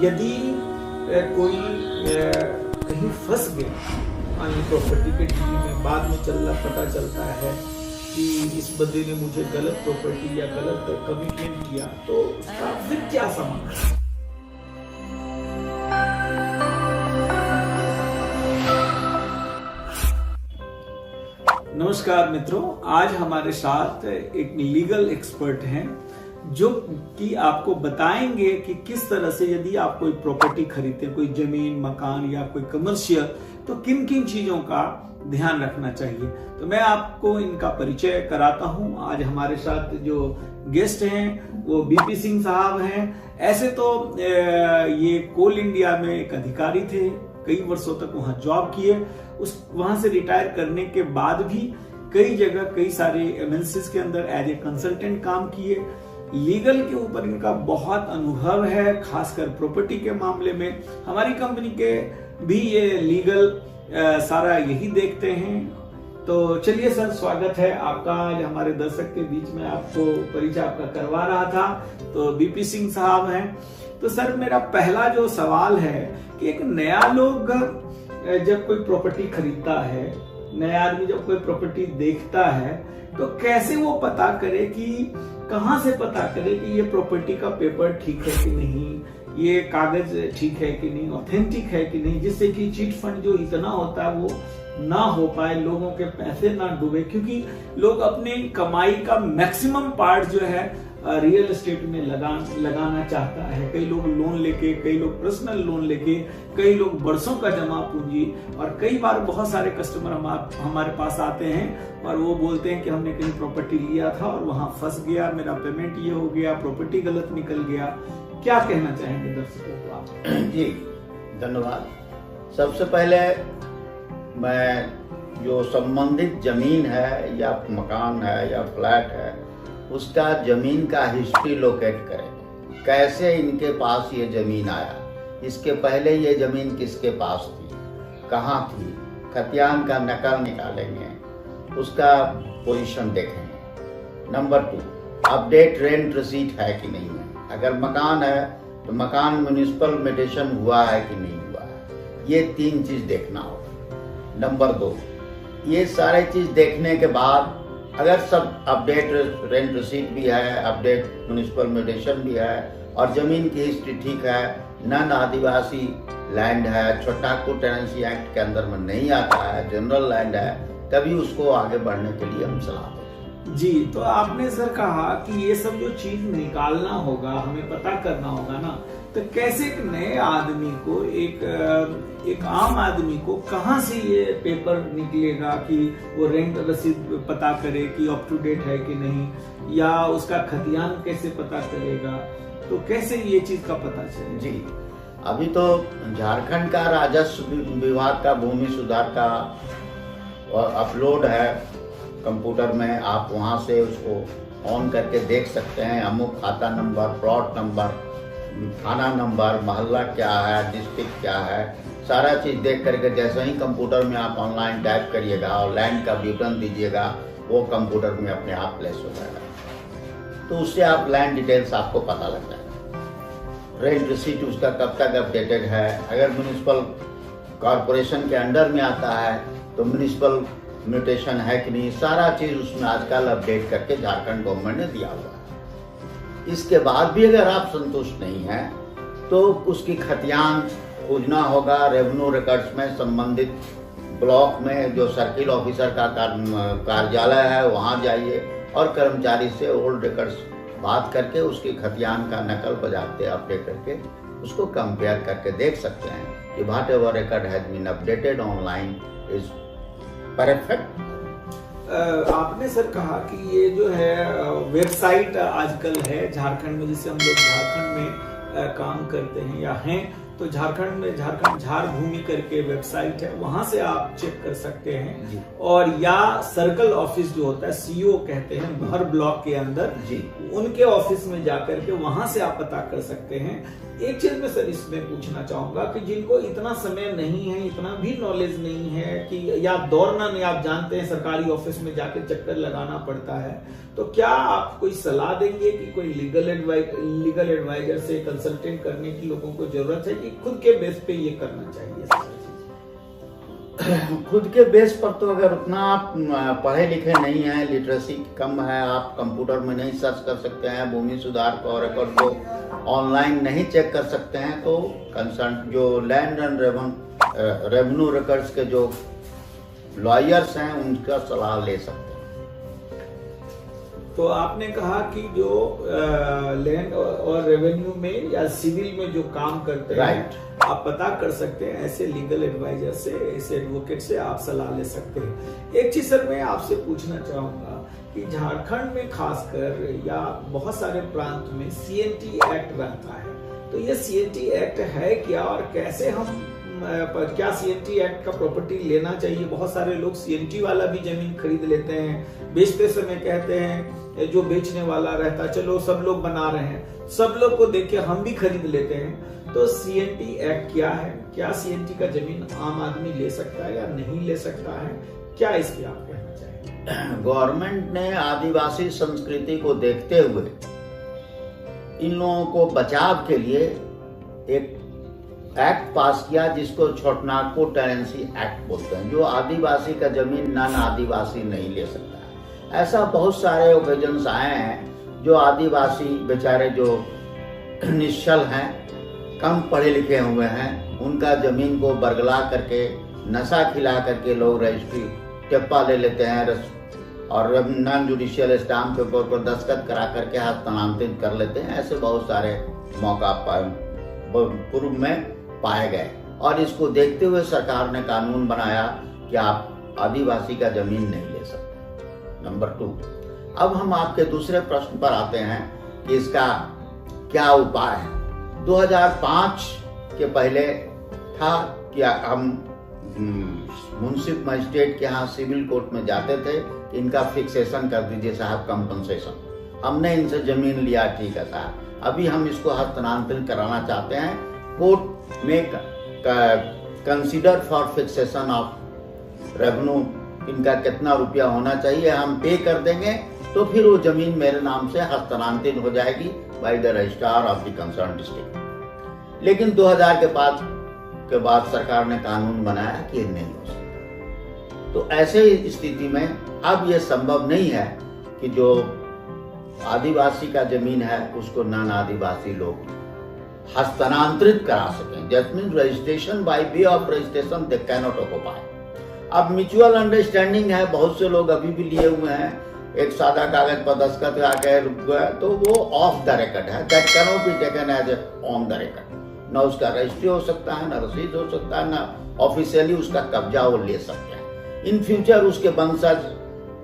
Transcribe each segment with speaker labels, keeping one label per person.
Speaker 1: यदि कोई कहीं फंस गया प्रॉपर्टी के डील में, बाद में पता चलता है कि इस बंदे ने मुझे गलत प्रॉपर्टी या गलत कमिटमेंट किया, तो उसका फिर क्या समाधान? नमस्कार मित्रों, आज हमारे साथ एक लीगल एक्सपर्ट हैं जो कि आपको बताएंगे कि किस तरह से यदि आप कोई प्रॉपर्टी खरीदते हैं, कोई जमीन, मकान या कोई कमर्शियल, तो किन किन चीजों का ध्यान रखना चाहिए। तो मैं आपको इनका परिचय कराता हूं। आज हमारे साथ जो गेस्ट हैं वो बीपी सिंह साहब हैं। ऐसे तो ये कोल इंडिया में एक अधिकारी थे, कई वर्षों तक वहां जॉब किए। वहां से रिटायर करने के बाद भी कई जगह, कई सारे एमएनसीज के अंदर एज ए कंसल्टेंट काम किए। लीगल के ऊपर इनका बहुत अनुभव है, खासकर प्रॉपर्टी के मामले में। हमारी कंपनी के भी ये लीगल सारा यही देखते हैं। तो चलिए सर, स्वागत है आपका। आज हमारे दर्शक के बीच में आपको परिचय आपका करवा रहा था। तो बीपी सिंह साहब हैं। तो सर, मेरा पहला जो सवाल है कि एक नया लोग जब कोई प्रॉपर्टी खरीदता है, नया आदमी जब कोई प्रॉपर्टी देखता है, तो कैसे वो पता करे कि कहां से पता करे कि ये प्रॉपर्टी का पेपर ठीक है कि नहीं, ये कागज ठीक है कि नहीं, ऑथेंटिक है कि नहीं, जिससे कि चीट फंड जो इतना होता है वो ना हो पाए, लोगों के पैसे ना डूबे। क्योंकि लोग अपने कमाई का मैक्सिमम पार्ट जो है रियल एस्टेट में लगाना चाहता है। कई लोग लोन लेके, कई लोग पर्सनल लोन लेके, कई लोग बरसों का जमा पूंजी, और कई बार बहुत सारे कस्टमर हमारे पास आते हैं और वो बोलते हैं कि हमने कहीं प्रॉपर्टी लिया था और वहां फंस गया, मेरा पेमेंट ये हो गया, प्रॉपर्टी गलत निकल गया। क्या कहना चाहेंगे दर्शकों को आप?
Speaker 2: जी धन्यवाद। सबसे पहले मैं जो संबंधित जमीन है या मकान है या फ्लैट है, उसका जमीन का हिस्ट्री लोकेट करें। कैसे इनके पास ये जमीन आया, इसके पहले ये जमीन किसके पास थी, कहाँ थी, खतियान का नकल निकालेंगे, उसका पोजीशन देखेंगे। नंबर 2, अपडेट रेंट रिसीट है कि नहीं है। अगर मकान है तो मकान म्युनिसिपल मेडिटेशन हुआ है कि नहीं हुआ है, ये 3 चीज देखना होगा। नंबर 2, ये सारे चीज देखने के बाद अगर सब अपडेट रेंट रिसीट भी है, अपडेट म्युनिसिपल मेडिटेशन भी है और जमीन की हिस्ट्री ठीक है, नन आदिवासी लैंड है, छोटाकू टेनेंसी एक्ट के अंदर में नहीं आता है, जनरल लैंड है, तभी उसको आगे बढ़ने के लिए हम सलाह देते हैं।
Speaker 1: जी, तो आपने सर कहा कि ये सब जो चीज निकालना होगा, हमें पता करना होगा ना, तो कैसे एक नए आदमी को, एक आम आदमी को कहां से ये पेपर निकलेगा कि वो रेंट रसीद पता करे कि अप टू डेट है कि नहीं, या उसका खतियान कैसे पता करेगा, तो कैसे ये चीज का पता चले?
Speaker 2: जी, अभी तो झारखंड का राजस्व विभाग का भूमि सुधार का अपलोड है कंप्यूटर में, आप वहां से उसको ऑन करके देख सकते हैं। अमुक खाता नंबर, प्लॉट नंबर, थाना नंबर, मोहल्ला क्या है, डिस्ट्रिक्ट क्या है, सारा चीज देख करके जैसे ही कंप्यूटर में आप ऑनलाइन टाइप करिएगा और लैंड का विवरण दीजिएगा, वो कंप्यूटर में अपने आप प्लेस हो जाएगा। तो उससे आप लैंड डिटेल्स आपको पता लग जाएगा। रेंट रिसीट उसका कब तक अपडेटेड है, अगर म्युनिसिपल कॉरपोरेशन के अंडर में आता है तो म्युनिसिपल म्यूटेशन है कि नहीं, सारा चीज उसमें आजकल अपडेट करके झारखंड गवर्नमेंट ने दिया हुआ है। इसके बाद भी अगर आप संतुष्ट नहीं हैं तो उसकी खतियान खोजना होगा रेवेन्यू रिकॉर्ड्स में, संबंधित ब्लॉक में जो सर्किल ऑफिसर का कार्यालय है वहां जाइए और कर्मचारी से ओल्ड रिकॉर्ड्स बात करके उसकी खतियान का नकल बजाते अपडेट करके उसको कंपेयर करके देख सकते हैं कि whatever record has been updated online is perfect.
Speaker 1: आपने सर कहा कि ये जो है वेबसाइट आजकल है झारखंड में, जिससे हम लोग झारखंड में काम करते हैं या हैं, तो झारखंड में झारखंड झार भूमि करके वेबसाइट है, वहां से आप चेक कर सकते हैं
Speaker 2: जी।
Speaker 1: और या सर्कल ऑफिस जो होता है, सीओ कहते हैं हर ब्लॉक के अंदर
Speaker 2: जी।
Speaker 1: उनके ऑफिस में जाकर के वहां से आप पता कर सकते हैं। एक चीज मैं सर इसमें पूछना चाहूंगा कि जिनको इतना समय नहीं है, इतना भी नॉलेज नहीं है कि या दौड़ना नहीं, आप जानते हैं सरकारी ऑफिस में जाकर चक्कर लगाना पड़ता है, तो क्या आप कोई सलाह देंगे कि कोई लीगल एडवाइजर से कंसल्टेंट करने की लोगों को जरूरत है कि खुद के बेस पे ये करना चाहिए?
Speaker 2: खुद के बेस पर तो अगर उतना आप पढ़े लिखे नहीं हैं, लिटरेसी कम है, आप कंप्यूटर में नहीं सर्च कर सकते हैं, भूमि सुधार को रिकॉर्ड को ऑनलाइन नहीं चेक कर सकते हैं, तो कंसर्न जो लैंड एंड रेवेन्यू रिकॉर्ड्स के जो लॉयर्स हैं उनका सलाह ले सकते हैं।
Speaker 1: तो आपने कहा कि जो लैंड और रेवेन्यू में या सिविल में जो काम करते हैं, आप पता कर सकते हैं, ऐसे लीगल एडवाइजर से, ऐसे एडवोकेट से आप सलाह ले सकते हैं। एक चीज सर मैं आपसे पूछना चाहूंगा कि झारखंड में खासकर या बहुत सारे प्रांत में CNT एक्ट रहता है, तो ये CNT एक्ट है क्या और कैसे हम क्या CNT एक्ट का प्रॉपर्टी लेना चाहिए? बहुत सारे लोग CNT वाला भी जमीन खरीद लेते हैं, बेचते समय कहते हैं जो बेचने वाला रहता, चलो सब लोग बना रहे हैं, सब लोग को देख के हम भी खरीद लेते हैं। तो CNT एक्ट क्या है? क्या CNT का जमीन आम आदमी ले सकता है या नहीं ले सकता है? क्या इस पे आप कहना चाहेंगे?
Speaker 2: गवर्नमेंट ने आदिवासी संस्कृति को देखते हुए इन लोगों को बचाव के लिए एक एक्ट पास किया जिसको छोटनागपुर टेनेंसी एक्ट बोलते हैं, जो आदिवासी का जमीन नॉन आदिवासी नहीं ले सकता है। ऐसा बहुत सारे ओकेजन्स आए हैं जो आदिवासी बेचारे जो निश्चल हैं, कम पढ़े लिखे हुए हैं, उनका जमीन को बरगला करके नशा खिला करके लोग रजिस्ट्री टेप्पा ले लेते हैं और नॉन जुडिशियल स्टाम्प पेपर पर दस्तखत करा करके हस्तांतरित कर लेते हैं। ऐसे बहुत सारे मौका पूर्व में पाए गए और इसको देखते हुए सरकार ने कानून बनाया कि आप आदिवासी का जमीन नहीं ले सकते। नंबर 2, अब हम आपके दूसरे प्रश्न पर आते हैं कि इसका क्या उपाय है। 2005 के पहले था कि हम मुंसिफ मजिस्ट्रेट के यहाँ सिविल कोर्ट में जाते थे, इनका फिक्सेशन कर दीजिए साहब, कंपनसेशन। हमने इनसे जमीन लिया, ठीक है साहब, अभी हम इसको हस्तांतरित कराना चाहते हैं, कोर्ट में consider for fixation of revenue, इनका कितना रुपया होना चाहिए, हम पे कर देंगे तो फिर वो जमीन मेरे नाम से हस्तांतरित हो जाएगी by the registrar of the concern district. लेकिन 2000 के बाद सरकार ने कानून बनाया कि नहीं हो सकता। तो ऐसे स्थिति में अब यह संभव नहीं है कि जो आदिवासी का जमीन है उसको नॉन आदिवासी लोग हस्तांतरित करा सकें। That means registration bye way of registration they can not occupy. अब म्यूचुअल अंडरस्टैंडिंग है, बहुत से लोग अभी भी लिए हुए हैं, एक सादा कागज पर दस्तखत आकर, तो वो ऑफ द रिकॉर्ड है, that can not be taken as on the record. न उसका रजिस्ट्री हो सकता है, न रसीद हो सकता है, न ऑफिशियली उसका कब्जा वो ले सकते हैं। इन फ्यूचर उसके वंशज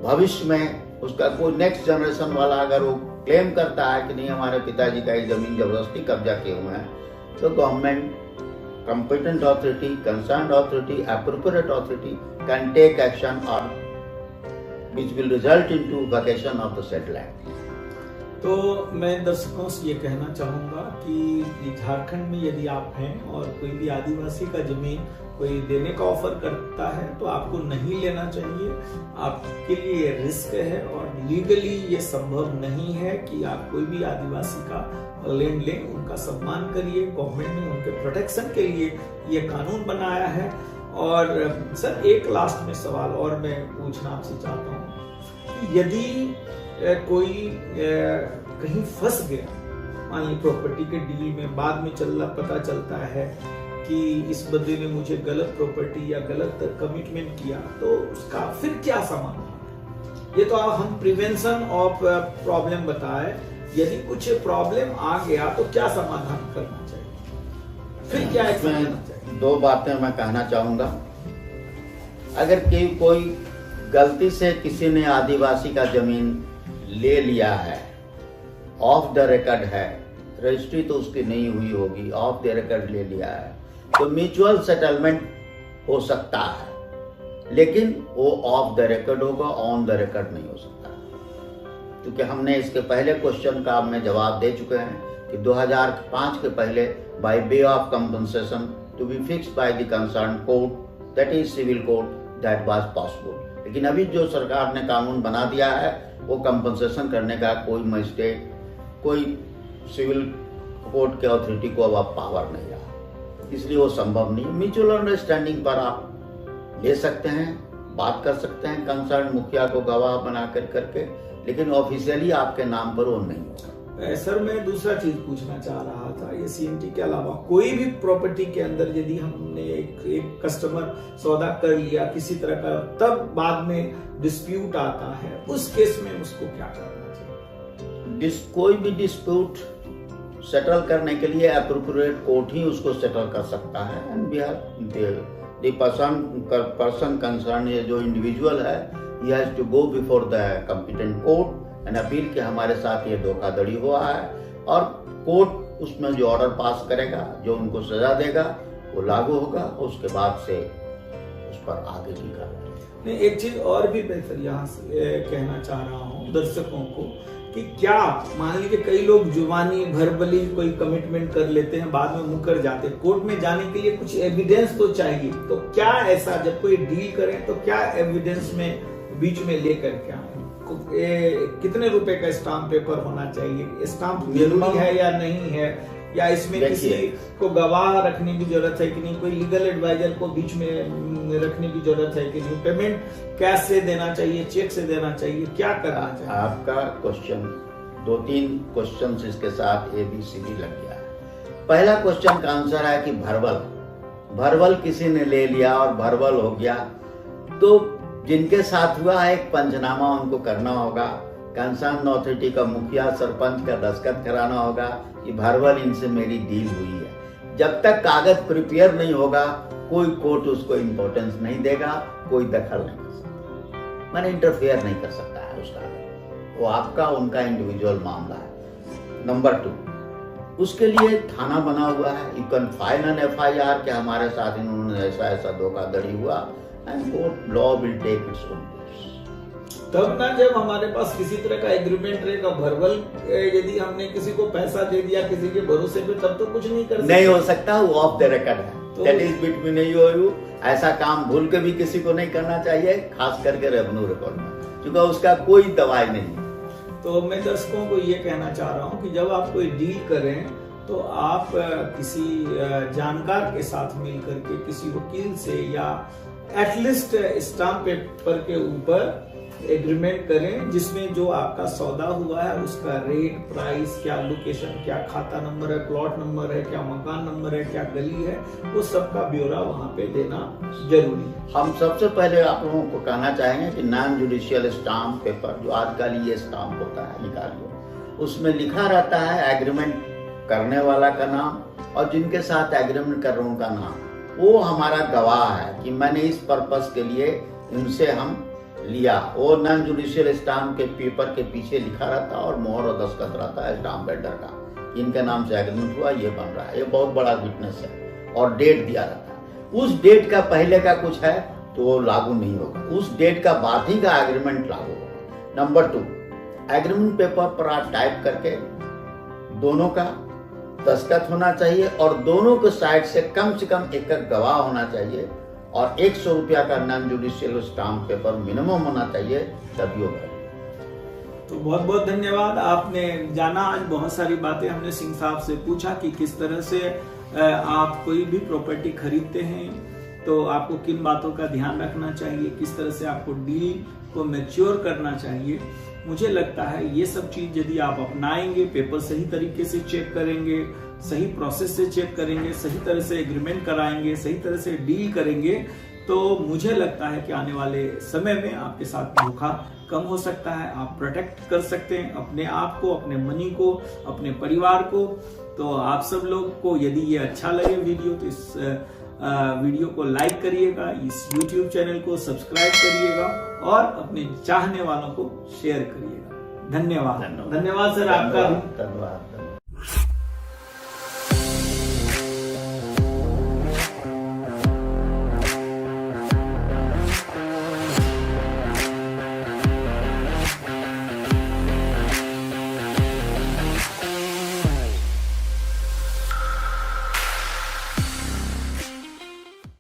Speaker 2: भविष्य में उसका कोई नेक्स्ट जनरेशन वाला अगर वो क्लेम करता है कि नहीं हमारे पिताजी का ये जमीन जबरदस्ती कब्जा किए हुए हैं, तो government, competent authority, concerned authority, appropriate authority can take action or which will result into vacation of the said land.
Speaker 1: तो मैं दर्शकों से ये कहना चाहूँगा कि झारखंड में यदि आप हैं और कोई भी आदिवासी का जमीन कोई देने का ऑफर करता है तो आपको नहीं लेना चाहिए। आपके लिए रिस्क है और लीगली ये संभव नहीं है कि आप कोई भी आदिवासी का लैंड लें। उनका सम्मान करिए। गवर्नमेंट ने उनके प्रोटेक्शन के लिए ये कानून बनाया है। और सर एक लास्ट में सवाल और मैं पूछना आपसे चाहता हूँ कि यदि कोई कहीं फंस गया, मान ली प्रॉपर्टी के डील में, बाद में पता चलता है कि इस बंदे ने मुझे गलत प्रॉपर्टी या गलत कमिटमेंट किया, तो उसका फिर क्या समाधान? ये तो हम प्रिवेंशन ऑफ प्रॉब्लम बताए, यदि कुछ प्रॉब्लम आ गया तो क्या समाधान करना चाहिए, फिर क्या करना चाहिए?
Speaker 2: दो बातें मैं कहना चाहूंगा। अगर कोई गलती से किसी ने आदिवासी का जमीन ले लिया है, ऑफ द रिकॉर्ड है, रजिस्ट्री तो उसकी नहीं हुई होगी, ऑफ द रिकॉर्ड ले लिया है, तो म्यूचुअल सेटलमेंट हो सकता है, लेकिन वो ऑफ द रिकॉर्ड होगा, ऑन द रिकॉर्ड नहीं हो सकता। क्योंकि हमने इसके पहले क्वेश्चन का हमने जवाब दे चुके हैं कि 2005 के पहले by way of compensation to be fixed by the concern court, that is civil court, that was possible. लेकिन अभी जो सरकार ने कानून बना दिया है वो कंपनसेशन करने का कोई मजिस्ट्रेट, कोई सिविल कोर्ट के अथॉरिटी को अब पावर नहीं रहा, इसलिए वो संभव नहीं है। म्यूचुअल अंडरस्टैंडिंग पर आप ले सकते हैं, बात कर सकते हैं कंसर्न मुखिया को गवाह बना करके, लेकिन ऑफिशियली आपके नाम पर वो नहीं होगा।
Speaker 1: सर मैं दूसरा चीज पूछना चाह रहा था, ये सीएमटी के अलावा कोई भी प्रॉपर्टी के अंदर यदि हमने एक कस्टमर सौदा कर लिया किसी तरह का, तब बाद में डिस्प्यूट आता है, उस केस में उसको क्या करना चाहिए?
Speaker 2: कोई भी डिस्प्यूट सेटल करने के लिए एप्रोप्रिएट कोर्ट ही उसको सेटल कर सकता है। And we have the person concern, ये जो इंडिविजुअल है, he has to go before the competent court and appeal कि हमारे साथ ये धोखाधड़ी हुआ है, और कोर्ट उसमें जो ऑर्डर पास करेगा, जो उनको सजा देगा, वो लागू होगा। उसके बाद से उस पर आगे की कार्रवाई।
Speaker 1: नहीं, एक चीज और भी मैं सर यहाँ से कहना चाह रहा हूँ दर्शकों को कि क्या मान लीजिए कई लोग जुबानी भरबली कोई कमिटमेंट कर लेते हैं, बाद में मुकर जाते हैं, कोर्ट में जाने के लिए कुछ एविडेंस तो चाहिए, तो क्या ऐसा जब कोई डील करें तो क्या एविडेंस में बीच में लेकर के आए? कितने रुपए का स्टाम्प पेपर होना चाहिए? स्टाम्प जरूरी है या नहीं है, या इसमें किसी को गवाह रखने की जरूरत है कि नहीं, कोई लीगल एडवाइजर को बीच में रखने की जरूरत है कि नहीं, पेमेंट कैश से देना चाहिए, चेक से देना चाहिए, क्या करना चाहिए?
Speaker 2: आपका क्वेश्चन 2-3 क्वेश्चन इसके साथ ABCD लग गया है। पहला क्वेश्चन का आंसर है कि भरबल किसी ने ले लिया और भरबल हो गया, तो जिनके साथ हुआ है एक पंचनामा उनको करना होगा, कंसर्न अथॉरिटी का मुखिया सरपंच का दस्तखत कराना होगा कि भरबल इनसे मेरी डील हुई है। जब तक कागज प्रिपेयर नहीं होगा कोई कोर्ट उसको इम्पोर्टेंस नहीं देगा, कोई दखल नहीं कर सकता, मैंने इंटरफेयर नहीं कर सकता है उसका, वो आपका उनका इंडिविजुअल मामला है। नंबर 2, उसके लिए थाना बना हुआ है, you can file an FIR कि हमारे साथ इन्होंने ऐसा धोखाधड़ी हुआ, and court law will take its own course।
Speaker 1: तब ना जब हमारे पास किसी तरह का एग्रीमेंट रहेगा, भरबल यदि हमने किसी को पैसा दे दिया किसी के भरोसे पे, तब तो कुछ नहीं कर सकते।
Speaker 2: नहीं हो सकता, वो ऑफ द रिकॉर्ड है, दैट इज बिटवीन यू और यू। ऐसा काम भूल के भी किसी को नहीं करना चाहिए, खास करके रेवेन्यू रिकॉर्ड में, क्योंकि उसका कोई दवाई नहीं।
Speaker 1: तो मैं दर्शकों को ये कहना चाह रहा हूँ कि जब आप कोई डील करें तो आप किसी जानकार के साथ मिल करके, किसी वकील से, या एटलीस्ट स्टाम्प पेपर के ऊपर एग्रीमेंट करें जिसमें जो आपका सौदा हुआ है उसका रेट, प्राइस, क्या लोकेशन, क्या खाता नंबर है, प्लॉट नंबर है, क्या मकान नंबर है, क्या गली है, वो सबका ब्यौरा वहां पे देना जरूरी है।
Speaker 2: हम सबसे पहले आप लोगों को कहना चाहेंगे कि नॉन जुडिशियल स्टाम्प पेपर, जो आजकल ये स्टाम्प होता है, निकालिए, उसमें लिखा रहता है एग्रीमेंट करने वाला का नाम और जिनके साथ एग्रीमेंट कर रहे हैं उनका नाम, वो हमारा गवाह है कि मैंने इस पर्पस के लिए इनसे हम लिया। वो नॉन जुडिशियल स्टाम्प के पेपर के पीछे लिखा रहता है और मोहर और दस्तखत रहता है स्टाम्प वेंडर का, इनके नाम से एग्रीमेंट हुआ, ये बन रहा है, ये बहुत बड़ा विटनेस है, और डेट दिया रहता है। उस डेट का पहले का कुछ है तो वो लागू नहीं होगा, उस डेट का बाद ही का एग्रीमेंट लागू होगा। नंबर 2, एग्रीमेंट पेपर पर आप टाइप करके दोनों का दस्तखत होना चाहिए और दोनों के साइड से कम एक गवाह होना चाहिए, और 100 रुपया का non judicial stamp paper minimum होना चाहिए, तभी होगा।
Speaker 1: तो बहुत बहुत धन्यवाद, आपने जाना आज बहुत सारी बातें हमने सिंह साहब से पूछा कि किस तरह से आप कोई भी प्रॉपर्टी खरीदते हैं तो आपको किन बातों का ध्यान रखना चाहिए, किस तरह से आपको डील को मैच्योर करना चाहिए। मुझे लगता है ये सब चीज यदि आप अपनाएंगे, पेपर सही तरीके से चेक करेंगे, सही प्रोसेस से चेक करेंगे, सही तरह से एग्रीमेंट कराएंगे, सही तरह से डील करेंगे, तो मुझे लगता है कि आने वाले समय में आपके साथ धोखा कम हो सकता है, आप प्रोटेक्ट कर सकते हैं अपने आप को, अपने मनी को, अपने परिवार को। तो आप सब लोग को यदि ये अच्छा लगे वीडियो तो इस वीडियो को लाइक करिएगा, इस YouTube चैनल को सब्सक्राइब करिएगा और अपने चाहने वालों को शेयर करिएगा। धन्यवाद। धन्यवाद सर आपका।
Speaker 2: धन्यवाद।